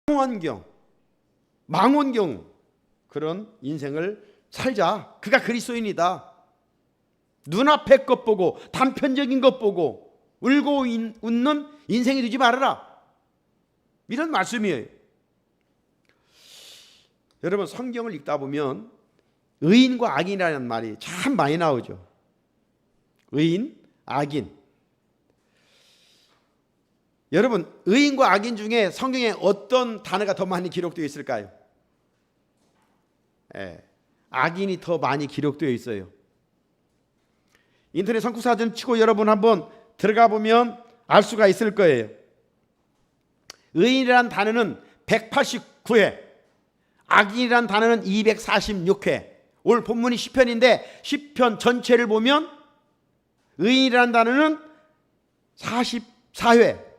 환경, 망원경 그런 인생을 살자. 그가 그리스도인이다. 눈앞의 것 보고 단편적인 것 보고 울고 웃는 인생이 되지 말아라. 이런 말씀이에요. 여러분, 성경을 읽다 보면 의인과 악인이라는 말이 참 많이 나오죠. 의인, 악인. 여러분, 의인과 악인 중에 성경에 어떤 단어가 더 많이 기록되어 있을까요? 악인이 더 많이 기록되어 있어요. 인터넷 성구사전 치고 여러분 한번 들어가 보면 알 수가 있을 거예요. 의인이라는 단어는 189회, 악인이라는 단어는 246회. 오늘 본문이 시편인데 시편 전체를 보면 의인이라는 단어는 44회,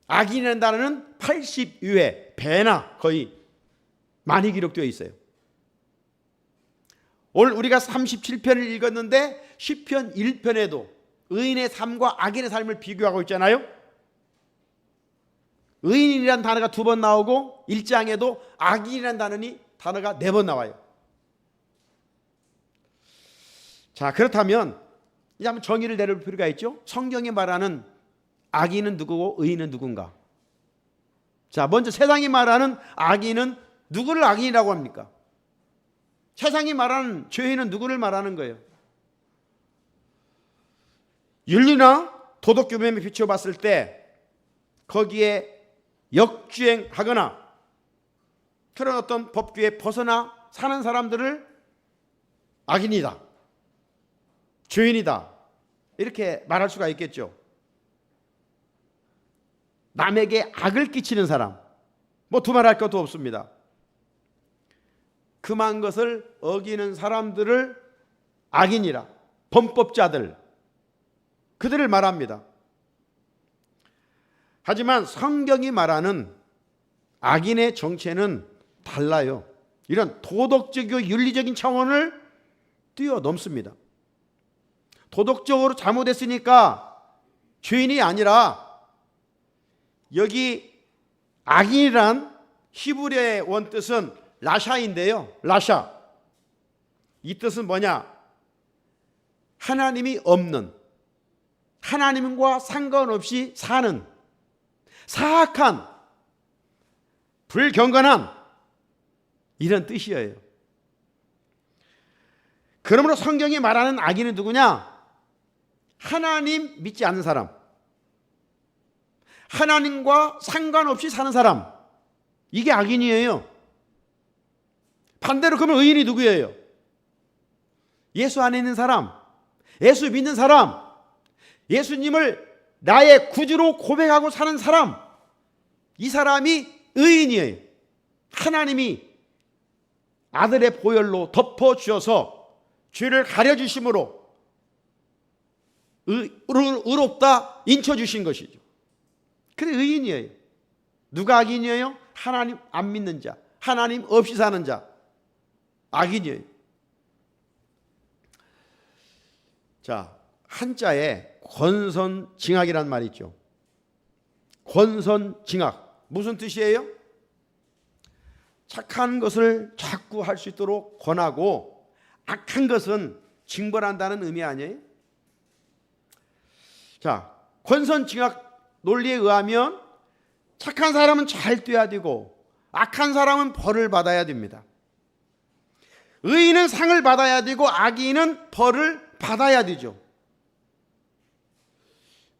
악인이라는 단어는 82회, 배나 거의 많이 기록되어 있어요. 오늘 우리가 37편을 읽었는데 시편 1편에도 의인의 삶과 악인의 삶을 비교하고 있잖아요. 의인이라는 단어가 2번 나오고 1장에도 악인이라는 단어가 4번 나와요. 자, 그렇다면 이제 한번 정의를 내릴 필요가 있죠. 성경이 말하는 악인은 누구고 의인은 누군가? 자, 먼저 세상이 말하는 악인은 누구를 악인이라고 합니까? 세상이 말하는 죄인은 누구를 말하는 거예요? 윤리나 도덕 규범에 비춰봤을 때 거기에 역주행하거나 그런 어떤 법규에 벗어나 사는 사람들을 악인이다, 죄인이다 이렇게 말할 수가 있겠죠. 남에게 악을 끼치는 사람, 뭐 두말할 것도 없습니다. 금한 것을 어기는 사람들을 악인이라, 범법자들, 그들을 말합니다. 하지만 성경이 말하는 악인의 정체는 달라요. 이런 도덕적이고 윤리적인 차원을 뛰어넘습니다. 도덕적으로 잘못했으니까 죄인이 아니라, 여기 악인이란 히브리어의 원뜻은 라샤인데요. 라샤. 이 뜻은 뭐냐? 하나님이 없는, 하나님과 상관없이 사는, 사악한, 불경건한 이런 뜻이에요. 그러므로 성경이 말하는 악인은 누구냐? 하나님 믿지 않는 사람, 하나님과 상관없이 사는 사람, 이게 악인이에요. 반대로 그러면 의인이 누구예요? 예수 안에 있는 사람, 예수 믿는 사람, 예수님을 나의 구주로 고백하고 사는 사람, 이 사람이 의인이에요. 하나님이 아들의 보혈로 덮어주셔서 죄를 가려주심으로 의롭다 인쳐주신 것이죠. 그래, 의인이에요. 누가 악인이에요? 하나님 안 믿는 자, 하나님 없이 사는 자, 악인이에요. 자, 한자에 권선징악이란 말이 있죠. 권선징악, 무슨 뜻이에요? 착한 것을 자꾸 할 수 있도록 권하고 악한 것은 징벌한다는 의미 아니에요? 자, 권선징악 논리에 의하면 착한 사람은 잘 돼야 되고 악한 사람은 벌을 받아야 됩니다. 의인은 상을 받아야 되고 악인은 벌을 받아야 되죠.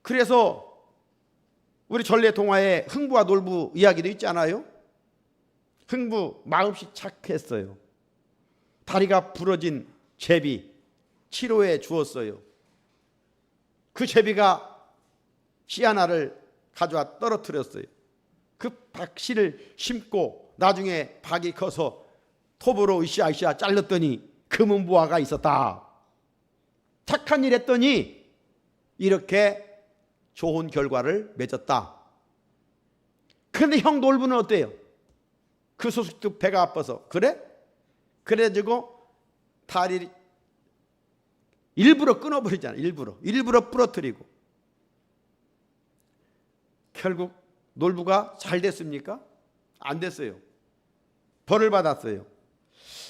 그래서 우리 전래동화에 흥부와 놀부 이야기도 있잖아요. 흥부 마음씨 착했어요. 다리가 부러진 제비 치료해 주었어요. 그 제비가 씨 하나를 가져와 떨어뜨렸어요. 그 박씨를 심고 나중에 박이 커서 톱으로 으쌰으쌰 잘랐더니 금은보화가 있었다. 착한 일 했더니 이렇게 좋은 결과를 맺었다. 그런데 형 놀부는 어때요? 그 소식도 배가 아파서 그래? 그래가지고 다리를 일부러 끊어버리잖아. 일부러 부러뜨리고 결국 놀부가 잘 됐습니까? 안 됐어요. 벌을 받았어요.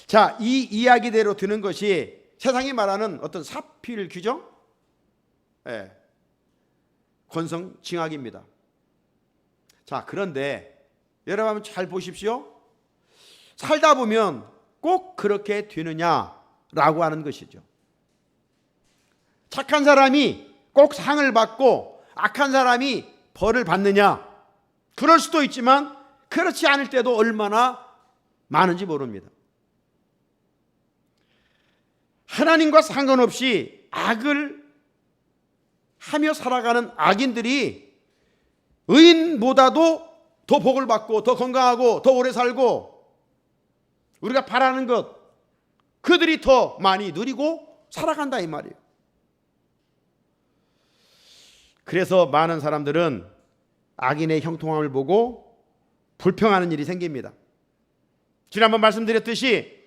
자, 이 이야기대로 드는 것이 세상이 말하는 어떤 사필 규정, 권성징악입니다. 자, 그런데 여러분 한번 잘 보십시오. 살다 보면 꼭 그렇게 되느냐라고 하는 것이죠. 착한 사람이 꼭 상을 받고 악한 사람이 벌을 받느냐? 그럴 수도 있지만 그렇지 않을 때도 얼마나 많은지 모릅니다. 하나님과 상관없이 악을 하며 살아가는 악인들이 의인보다도 더 복을 받고 더 건강하고 더 오래 살고 우리가 바라는 것 그들이 더 많이 누리고 살아간다 이 말이에요. 그래서 많은 사람들은 악인의 형통함을 보고 불평하는 일이 생깁니다. 지난번 말씀드렸듯이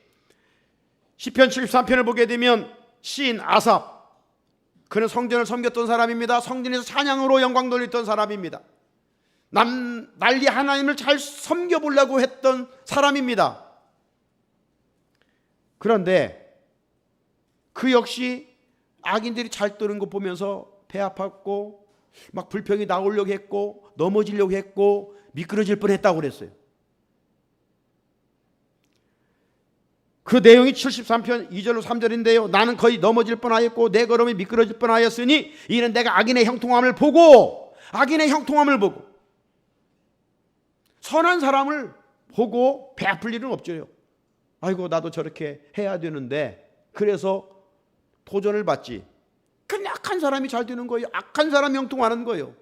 시편 73편을 보게 되면 시인 아삽, 그는 성전을 섬겼던 사람입니다. 성전에서 찬양으로 영광 돌렸던 사람입니다. 난리 하나님을 잘 섬겨보려고 했던 사람입니다. 그런데 그 역시 악인들이 잘 뜨는 거 보면서 배 아팠고 막 불평이 나오려고 했고 넘어지려고 했고 미끄러질 뻔했다고 그랬어요. 그 내용이 73편 2절로 3절인데요. 나는 거의 넘어질 뻔하였고 내 걸음이 미끄러질 뻔하였으니 이는 내가 악인의 형통함을 보고 선한 사람을 보고 배 아플 일은 없죠. 아이고 나도 저렇게 해야 되는데 그래서 도전을 받지. 근데 악한 사람이 잘 되는 거예요. 악한 사람이 형통하는 거예요.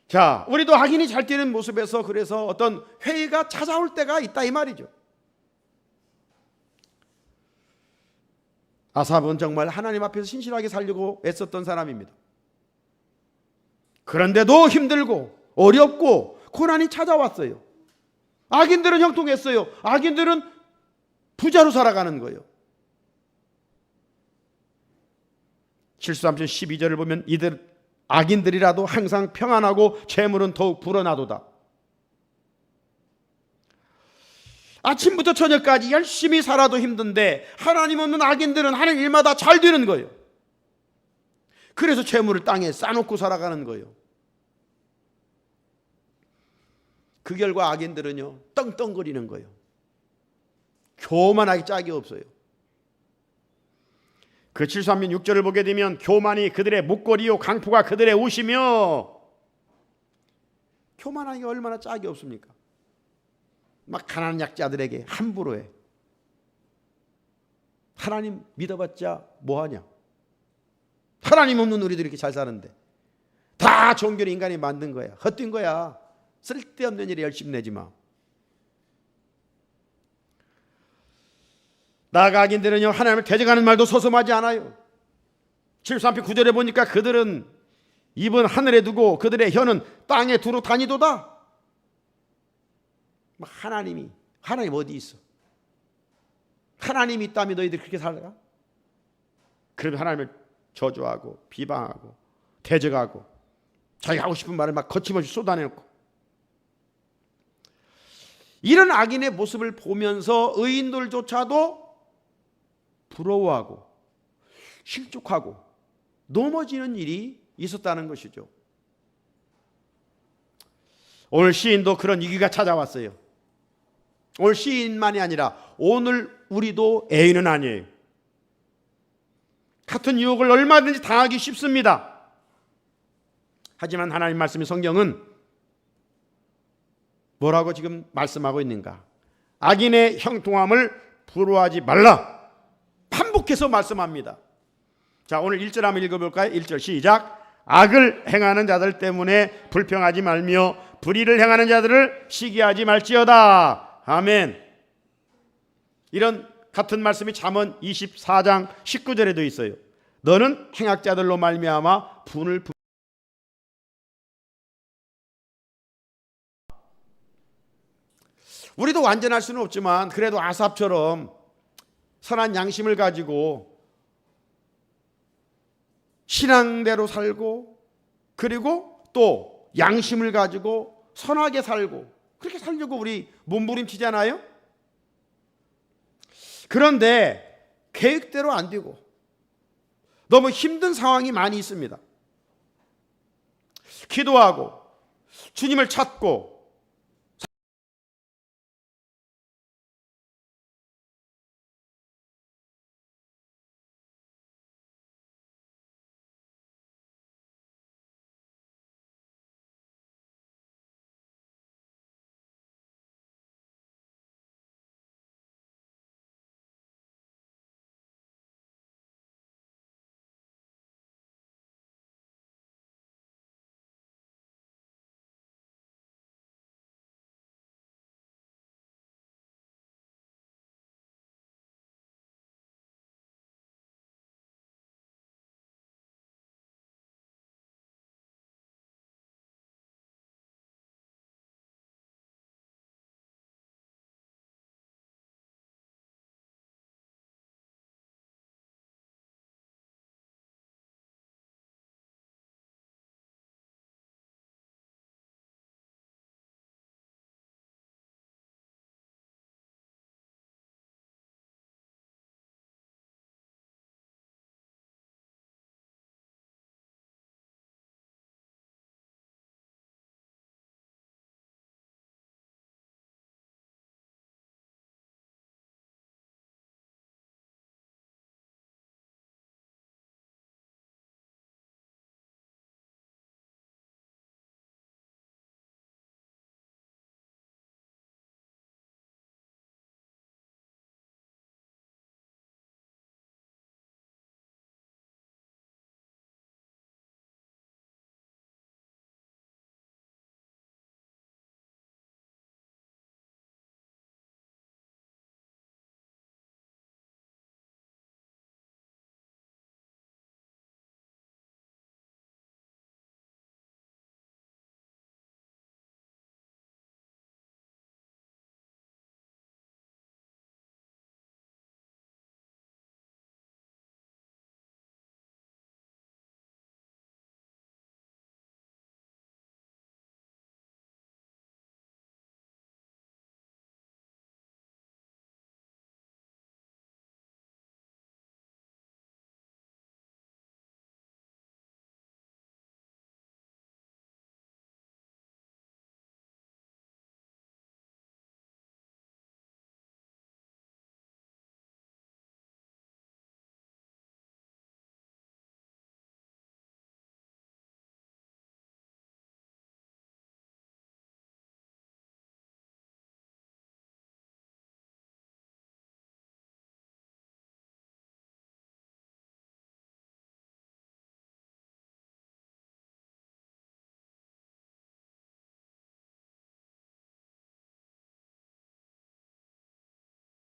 자, 우리도 악인이 잘 되는 모습에서 그래서 어떤 회의가 찾아올 때가 있다 이 말이죠. 아삽은 정말 하나님 앞에서 신실하게 살려고 애썼던 사람입니다. 그런데도 힘들고 어렵고 고난이 찾아왔어요. 악인들은 형통했어요. 악인들은 부자로 살아가는 거예요. 73편 12절을 보면 이들 악인들이라도 항상 평안하고 재물은 더욱 불어나도다. 아침부터 저녁까지 열심히 살아도 힘든데 하나님 없는 악인들은 하는 일마다 잘 되는 거예요. 그래서 재물을 땅에 쌓아놓고 살아가는 거예요. 그 결과 악인들은요 떵떵거리는 거예요. 교만하기 짝이 없어요. 그 73편 6절을 보게 되면 교만이 그들의 목걸이요 강포가 그들의 옷이며, 교만하기가 얼마나 짝이 없습니까? 막 가난한 약자들에게 함부로 해. 하나님 믿어봤자 뭐하냐? 하나님 없는 우리들이 이렇게 잘 사는데 다 종교를 인간이 만든 거야. 헛된 거야. 쓸데없는 일에 열심히 내지 마. 나아가 악인들은요 하나님을 대적하는 말도 서슴하지 않아요. 73편 9절에 보니까 그들은 입은 하늘에 두고 그들의 혀는 땅에 두루 다니도다. 하나님 어디 있어? 하나님이 있다면 너희들 그렇게 살아가? 그러면 하나님을 저주하고 비방하고 대적하고 자기가 하고 싶은 말을 막 거침없이 쏟아내놓고, 이런 악인의 모습을 보면서 의인들조차도 부러워하고 실족하고 넘어지는 일이 있었다는 것이죠. 오늘 시인도 그런 위기가 찾아왔어요. 오늘 시인만이 아니라 오늘 우리도 애인은 아니에요. 같은 유혹을 얼마든지 당하기 쉽습니다. 하지만 하나님 말씀의 성경은 뭐라고 지금 말씀하고 있는가? 악인의 형통함을 부러워하지 말라. 반복해서 말씀합니다. 자, 오늘 1절 한번 읽어볼까요? 1절 시작. 악을 행하는 자들 때문에 불평하지 말며 불의를 행하는 자들을 시기하지 말지어다. 아멘. 이런 같은 말씀이 잠언 24장 19절에도 있어요. 너는 행악자들로 말미암아 분을 우리도 완전할 수는 없지만 그래도 아삽처럼 선한 양심을 가지고 신앙대로 살고 그리고 또 양심을 가지고 선하게 살고 그렇게 살려고 우리 몸부림치잖아요. 그런데 계획대로 안 되고 너무 힘든 상황이 많이 있습니다. 기도하고 주님을 찾고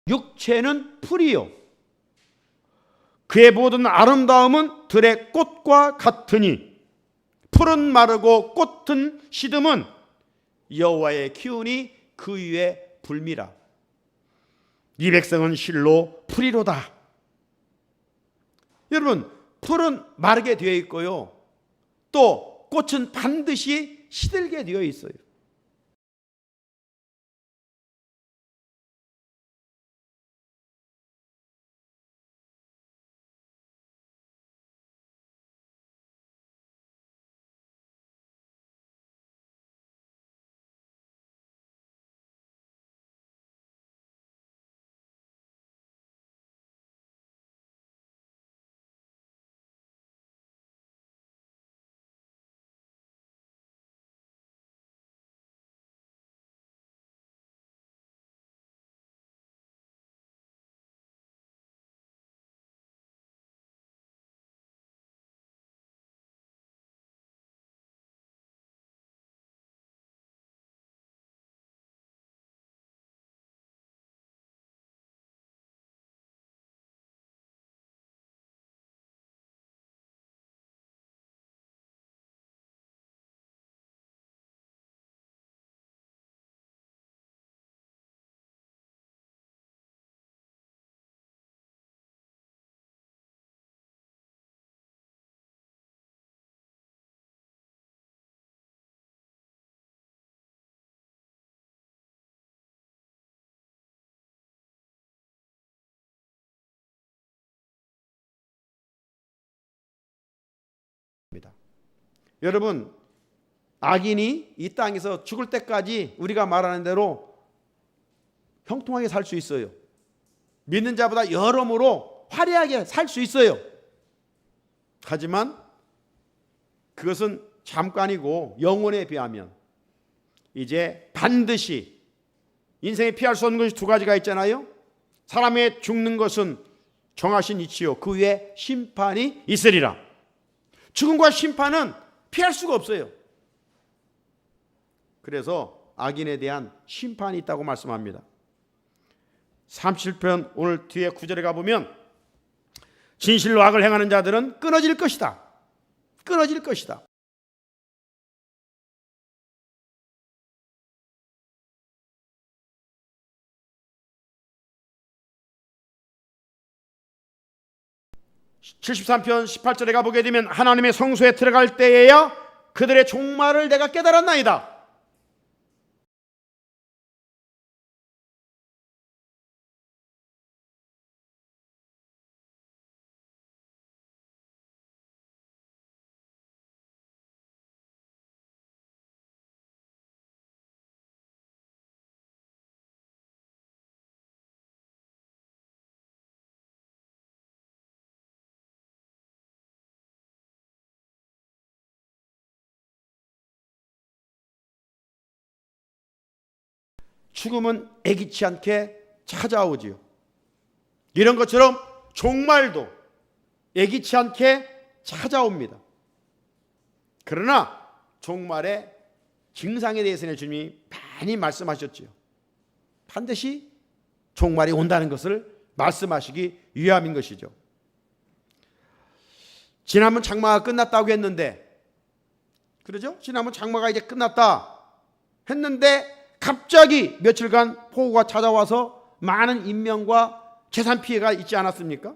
육체는 풀이요 그의 모든 아름다움은 들의 꽃과 같으니 풀은 마르고 꽃은 시듬은 여호와의 기운이 그 위에 불미라. 이 백성은 실로 풀이로다. 여러분, 풀은 마르게 되어 있고요, 또 꽃은 반드시 시들게 되어 있어요. 여러분, 악인이 이 땅에서 죽을 때까지 우리가 말하는 대로 형통하게 살 수 있어요. 믿는 자보다 여러모로 화려하게 살 수 있어요. 하지만 그것은 잠깐이고 영혼에 비하면 이제 반드시 인생에 피할 수 없는 것이 두 가지가 있잖아요. 사람의 죽는 것은 정하신 이치요, 그 위에 심판이 있으리라. 죽음과 심판은 피할 수가 없어요. 그래서 악인에 대한 심판이 있다고 말씀합니다. 37편 오늘 뒤에 9절에 가보면 진실로 악을 행하는 자들은 끊어질 것이다. 끊어질 것이다. (73편) 18절에 가보게 되면 하나님의 성소에 들어갈 때에야 그들의 종말을 내가 깨달았나이다. 죽음은 애기치 않게 찾아오지요. 이런 것처럼 종말도 애기치 않게 찾아옵니다. 그러나 종말의 증상에 대해서는 주님이 많이 말씀하셨지요. 반드시 종말이 온다는 것을 말씀하시기 위함인 것이죠. 지난번 장마가 끝났다고 했는데, 그러죠? 지난번 장마가 이제 끝났다 했는데 갑자기 며칠간 폭우가 찾아와서 많은 인명과 재산 피해가 있지 않았습니까?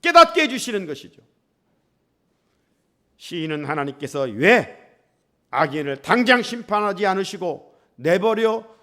깨닫게 해주시는 것이죠. 시인은 하나님께서 왜 악인을 당장 심판하지 않으시고 내버려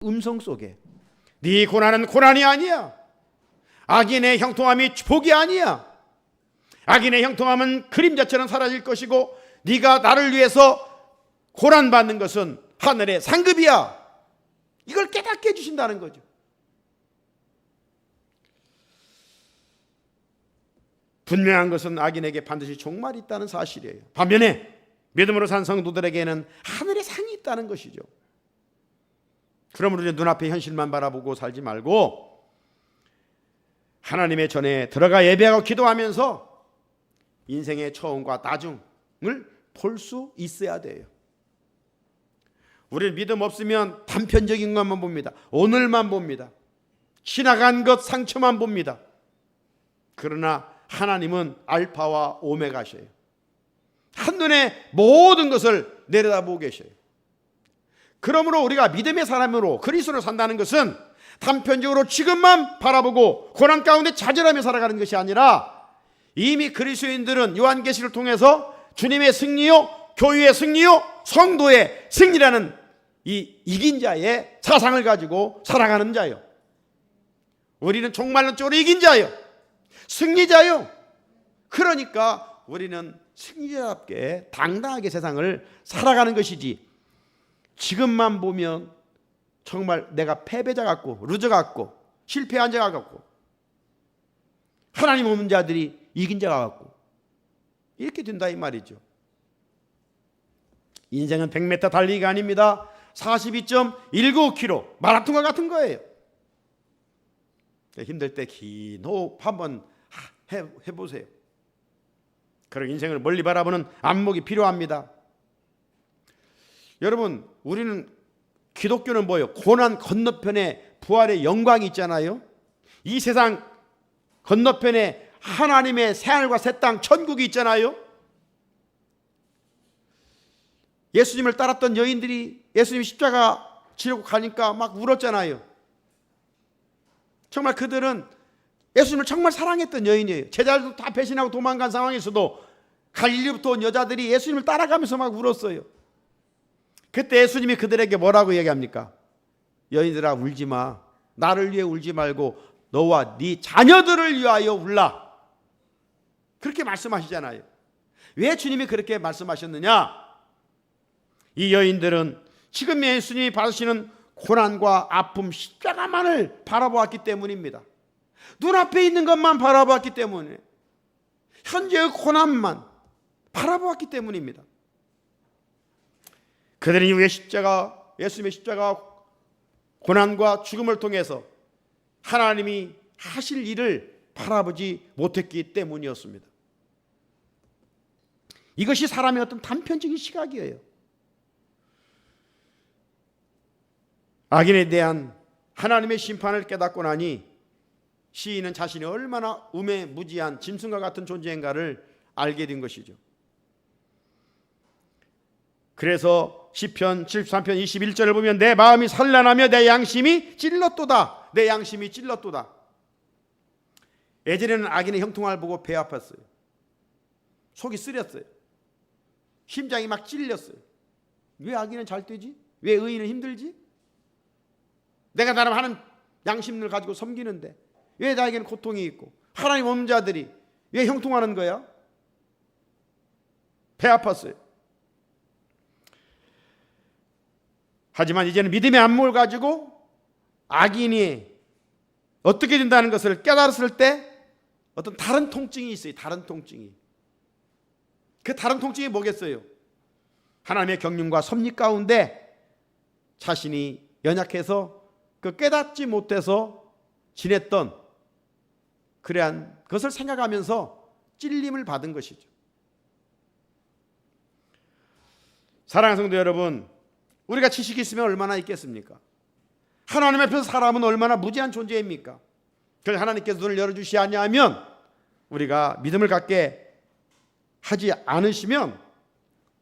음성 속에 네 고난은 고난이 아니야. 악인의 형통함이 축복이 아니야. 악인의 형통함은 그림자처럼 사라질 것이고 네가 나를 위해서 고난받는 것은 하늘의 상급이야. 이걸 깨닫게 해주신다는 거죠. 분명한 것은 악인에게 반드시 종말이 있다는 사실이에요. 반면에 믿음으로 산 성도들에게는 하늘의 상이 있다는 것이죠. 그러므로 우리 눈앞의 현실만 바라보고 살지 말고 하나님의 전에 들어가 예배하고 기도하면서 인생의 처음과 나중을 볼 수 있어야 돼요. 우리는 믿음 없으면 단편적인 것만 봅니다. 오늘만 봅니다. 지나간 것 상처만 봅니다. 그러나 하나님은 알파와 오메가셔요. 한눈에 모든 것을 내려다보고 계셔요. 그러므로 우리가 믿음의 사람으로 그리스도로 산다는 것은 단편적으로 지금만 바라보고 고난 가운데 좌절하며 살아가는 것이 아니라 이미 그리스도인들은 요한계시를 통해서 주님의 승리요, 교회의 승리요, 성도의 승리라는 이 이긴 자의 사상을 가지고 살아가는 자요. 우리는 종말론적으로 이긴 자요, 승리자요. 그러니까 우리는 승리자답게 당당하게 세상을 살아가는 것이지, 지금만 보면 정말 내가 패배자 같고 루저 같고 실패한 자 같고 하나님 없는 자들이 이긴 자 같고 이렇게 된다 이 말이죠. 인생은 100m 달리기가 아닙니다. 42.195km 마라톤과 같은 거예요. 힘들 때 긴 호흡 한번 해보세요. 그런 인생을 멀리 바라보는 안목이 필요합니다. 여러분, 우리는 기독교는 뭐예요? 고난 건너편에 부활의 영광이 있잖아요. 이 세상 건너편에 하나님의 새하늘과 새 땅 천국이 있잖아요. 예수님을 따랐던 여인들이 예수님 십자가 지려고 가니까 막 울었잖아요. 정말 그들은 예수님을 정말 사랑했던 여인이에요. 제자들도 다 배신하고 도망간 상황에서도 갈릴리부터 온 여자들이 예수님을 따라가면서 막 울었어요. 그때 예수님이 그들에게 뭐라고 얘기합니까? 여인들아, 울지 마. 나를 위해 울지 말고 너와 네 자녀들을 위하여 울라. 그렇게 말씀하시잖아요. 왜 주님이 그렇게 말씀하셨느냐? 이 여인들은 지금 예수님이 받으시는 고난과 아픔, 십자가만을 바라보았기 때문입니다. 눈앞에 있는 것만 바라보았기 때문에, 현재의 고난만 바라보았기 때문입니다. 그들은 이후에 예수님의 십자가 고난과 죽음을 통해서 하나님이 하실 일을 바라보지 못했기 때문이었습니다. 이것이 사람의 어떤 단편적인 시각이에요. 악인에 대한 하나님의 심판을 깨닫고 나니 시인은 자신이 얼마나 우매무지한 짐승과 같은 존재인가를 알게 된 것이죠. 그래서 시편 73편 21절을 보면 내 마음이 산란하며 내 양심이 찔렀도다. 내 양심이 찔렀도다. 예전에는 악인의 형통함을 보고 배 아팠어요. 속이 쓰렸어요. 심장이 막 찔렸어요. 왜 악인은 잘 되지? 왜 의인은 힘들지? 내가 나름 하는 양심을 가지고 섬기는데 왜 나에게는 고통이 있고 하나님 없는 자들이 왜 형통하는 거야? 배 아팠어요. 하지만 이제는 믿음의 안목을 가지고 악인이 어떻게 된다는 것을 깨달았을 때 어떤 다른 통증이 있어요. 다른 통증이. 그 다른 통증이 뭐겠어요? 하나님의 경륜과 섭리 가운데 자신이 연약해서 그 깨닫지 못해서 지냈던 그러한 것을 생각하면서 찔림을 받은 것이죠. 사랑하는 성도 여러분, 우리가 지식이 있으면 얼마나 있겠습니까? 하나님 앞에서 사람은 얼마나 무지한 존재입니까? 그래서 하나님께서 눈을 열어주시지 않냐면 우리가 믿음을 갖게 하지 않으시면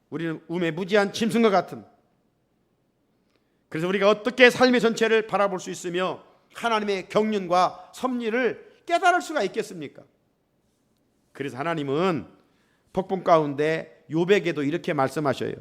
우리는 우매무지한 짐승과 같은, 그래서 우리가 어떻게 삶의 전체를 바라볼 수 있으며 하나님의 경륜과 섭리를 깨달을 수가 있겠습니까? 그래서 하나님은 복음 가운데 욥에게도 이렇게 말씀하셔요.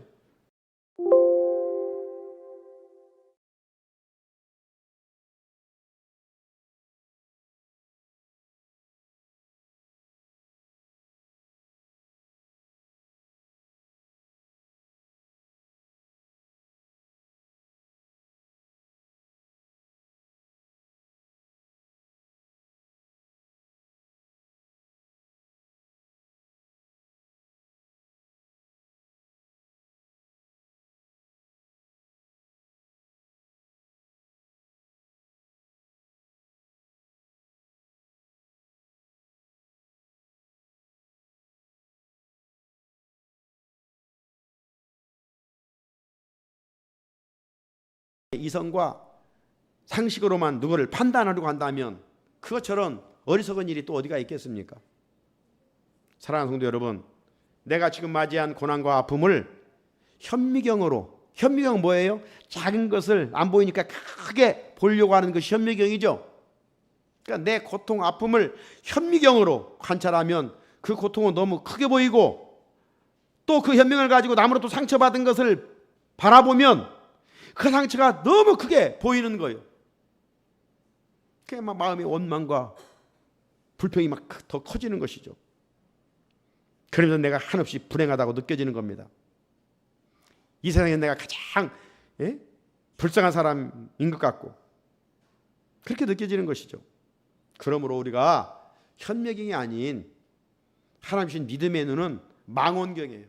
이성과 상식으로만 누구를 판단하려고 한다면 그것처럼 어리석은 일이 또 어디가 있겠습니까? 사랑하는 성도 여러분, 내가 지금 맞이한 고난과 아픔을 현미경으로, 현미경 뭐예요? 작은 것을 안 보이니까 크게 보려고 하는 것이 현미경이죠. 그러니까 내 고통, 아픔을 현미경으로 관찰하면 그 고통은 너무 크게 보이고, 또 그 현미경을 가지고 남으로부터 상처받은 것을 바라보면 그 상처가 너무 크게 보이는 거예요. 그게 막 마음의 원망과 불평이 막 더 커지는 것이죠. 그러면서 내가 한없이 불행하다고 느껴지는 겁니다. 이 세상에 내가 가장 불쌍한 사람인 것 같고 그렇게 느껴지는 것이죠. 그러므로 우리가 현미경이 아닌 하나님 주신 믿음의 눈은 망원경이에요.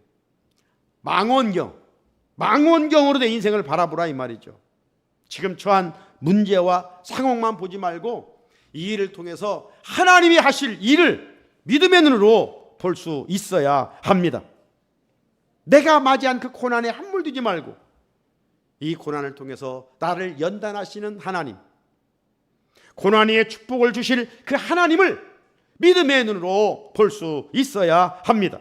망원경으로 내 인생을 바라보라 이 말이죠. 지금 처한 문제와 상황만 보지 말고 이 일을 통해서 하나님이 하실 일을 믿음의 눈으로 볼 수 있어야 합니다. 내가 맞이한 그 고난에 함몰 두지 말고 이 고난을 통해서 나를 연단하시는 하나님, 고난 위에 축복을 주실 그 하나님을 믿음의 눈으로 볼 수 있어야 합니다.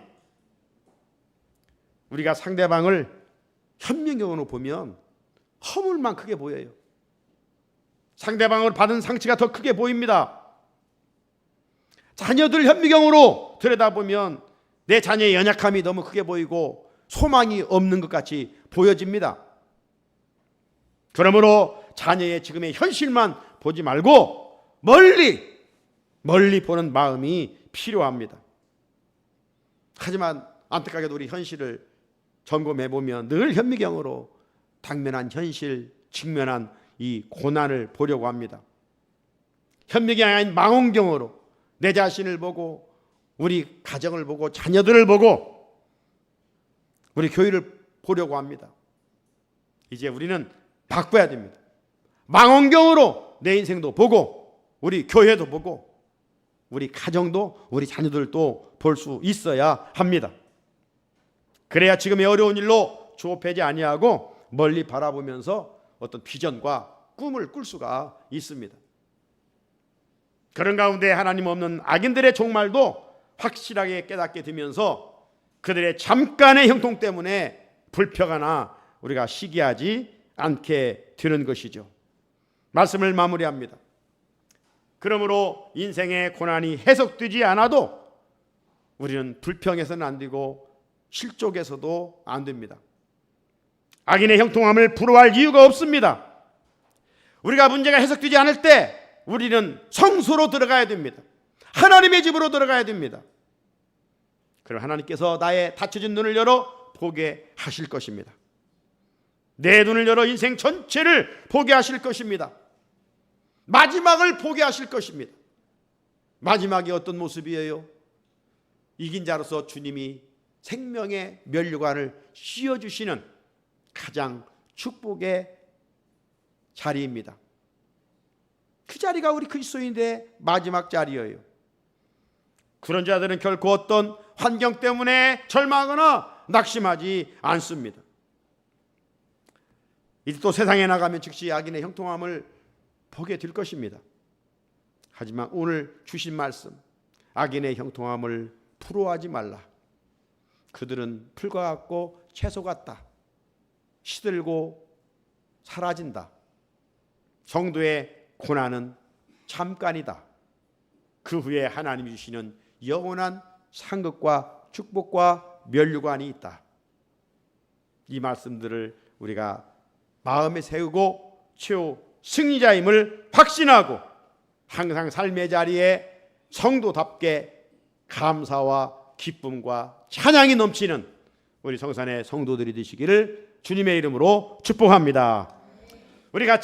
우리가 상대방을 현미경으로 보면 허물만 크게 보여요. 상대방을 받은 상처가 더 크게 보입니다. 자녀들 현미경으로 들여다보면 내 자녀의 연약함이 너무 크게 보이고 소망이 없는 것 같이 보여집니다. 그러므로 자녀의 지금의 현실만 보지 말고 멀리 보는 마음이 필요합니다. 하지만 안타깝게도 우리 현실을 점검해 보면 늘 현미경으로 당면한 현실, 직면한 이 고난을 보려고 합니다. 현미경이 아닌 망원경으로 내 자신을 보고 우리 가정을 보고 자녀들을 보고 우리 교회를 보려고 합니다. 이제 우리는 바꿔야 됩니다. 망원경으로 내 인생도 보고 우리 교회도 보고 우리 가정도 우리 자녀들도 볼 수 있어야 합니다. 그래야 지금의 어려운 일로 조급하지 아니하고 멀리 바라보면서 어떤 비전과 꿈을 꿀 수가 있습니다. 그런 가운데 하나님 없는 악인들의 종말도 확실하게 깨닫게 되면서 그들의 잠깐의 형통 때문에 불평하나 우리가 시기하지 않게 되는 것이죠. 말씀을 마무리합니다. 그러므로 인생의 고난이 해석되지 않아도 우리는 불평해서는 안 되고 실족해서도 안 됩니다. 악인의 형통함을 부러워할 이유가 없습니다. 우리가 문제가 해석되지 않을 때 우리는 성소로 들어가야 됩니다. 하나님의 집으로 들어가야 됩니다. 그럼 하나님께서 나의 닫혀진 눈을 열어 보게 하실 것입니다. 내 눈을 열어 인생 전체를 보게 하실 것입니다. 마지막을 보게 하실 것입니다. 마지막이 어떤 모습이에요? 이긴 자로서 주님이 생명의 면류관을 씌워주시는 가장 축복의 자리입니다. 그 자리가 우리 그리스도인의 마지막 자리예요. 그런 자들은 결코 어떤 환경 때문에 절망하거나 낙심하지 않습니다. 이제 또 세상에 나가면 즉시 악인의 형통함을 보게 될 것입니다. 하지만 오늘 주신 말씀, 악인의 형통함을 부러워하지 말라. 그들은 풀과 같고 채소 같다. 시들고 사라진다. 성도의 고난은 잠깐이다. 그 후에 하나님이 주시는 영원한 상급과 축복과 면류관이 있다. 이 말씀들을 우리가 마음에 세우고 최후 승리자임을 확신하고 항상 삶의 자리에 성도답게 감사와 기쁨과 찬양이 넘치는 우리 성산의 성도들이 되시기를 주님의 이름으로 축복합니다. 우리 같이